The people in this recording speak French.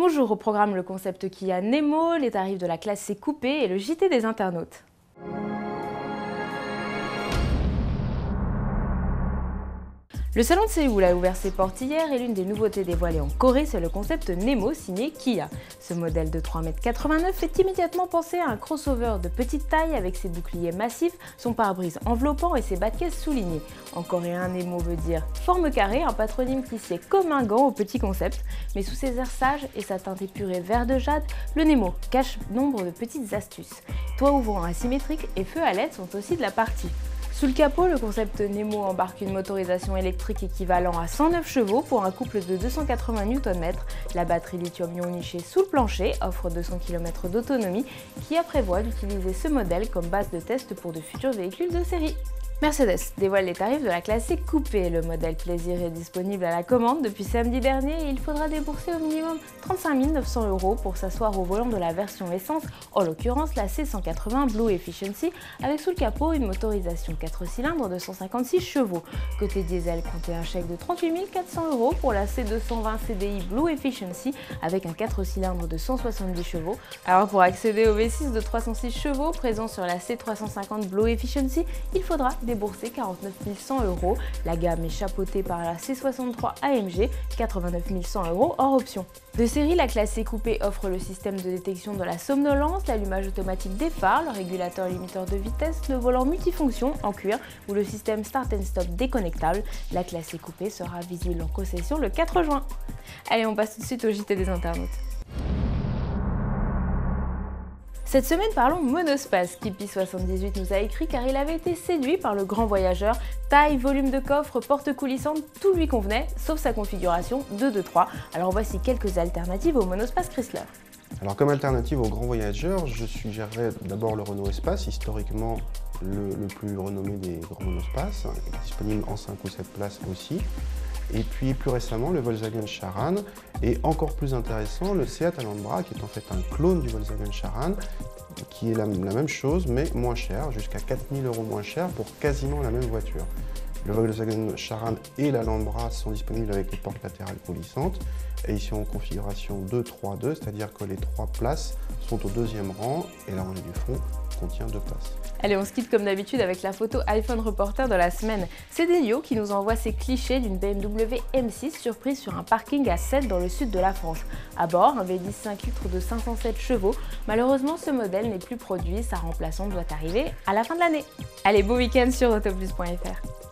Bonjour, au programme le concept Kia Nemo, les tarifs de la classe C coupé et le JT des internautes. Le salon de Séoul a ouvert ses portes hier et l'une des nouveautés dévoilées en Corée, c'est le concept Nemo signé Kia. Ce modèle de 3,89 m fait immédiatement penser à un crossover de petite taille avec ses boucliers massifs, son pare-brise enveloppant et ses bas de caisse soulignés. En coréen, Nemo veut dire forme carrée, un patronyme qui sied comme un gant au petit concept. Mais sous ses airs sages et sa teinte épurée vert de jade, le Nemo cache nombre de petites astuces. Toit ouvrant asymétrique et feux à LED sont aussi de la partie. Sous le capot, le concept Nemo embarque une motorisation électrique équivalent à 109 chevaux pour un couple de 280 Nm. La batterie lithium-ion nichée sous le plancher offre 200 km d'autonomie. Kia prévoit d'utiliser ce modèle comme base de test pour de futurs véhicules de série. Mercedes dévoile les tarifs de la classe C coupé. Le modèle Plaisir est disponible à la commande depuis samedi dernier et il faudra débourser au minimum 35 900 € pour s'asseoir au volant de la version essence, en l'occurrence la C180 Blue Efficiency, avec sous le capot une motorisation 4 cylindres de 156 chevaux. Côté diesel, comptez un chèque de 38 400 € pour la C220 CDI Blue Efficiency avec un 4 cylindres de 170 chevaux. Alors pour accéder au V6 de 306 chevaux présent sur la C350 Blue Efficiency, il faudra débourser 49 100 €. La gamme est chapeautée par la C63 AMG, 89 100 € hors option. De série, la classe C coupé offre le système de détection de la somnolence, l'allumage automatique des phares, le régulateur limiteur de vitesse, le volant multifonction en cuir ou le système start and stop déconnectable. La classe C coupé sera visible en concession le 4 juin. Allez, on passe tout de suite au JT des internautes. Cette semaine, parlons monospace. Kipi78 nous a écrit car il avait été séduit par le grand voyageur. Taille, volume de coffre, porte coulissante, tout lui convenait, sauf sa configuration 2-2-3. Alors voici quelques alternatives au monospace Chrysler. Alors comme alternative au grand voyageur, je suggérerais d'abord le Renault Espace, historiquement le plus renommé des grands monospaces, disponible en 5 ou 7 places aussi. Et puis plus récemment le Volkswagen Charan et encore plus intéressant le Seat Alhambra qui est en fait un clone du Volkswagen Charan qui est la même chose mais moins cher, jusqu'à 4 000 € moins cher pour quasiment la même voiture. Le Volkswagen Charan et l'Alhambra sont disponibles avec les portes latérales coulissantes et ils sont en configuration 2-3-2, c'est-à-dire que les 3 places sont au deuxième rang et la rangée du fond contient 2 places. Allez, on se quitte comme d'habitude avec la photo iPhone Reporter de la semaine. C'est Delio qui nous envoie ses clichés d'une BMW M6 surprise sur un parking à 7 dans le sud de la France. À bord, un V10 5 litres de 507 chevaux. Malheureusement, ce modèle n'est plus produit, sa remplaçante doit arriver à la fin de l'année. Allez, beau week-end sur autoplus.fr.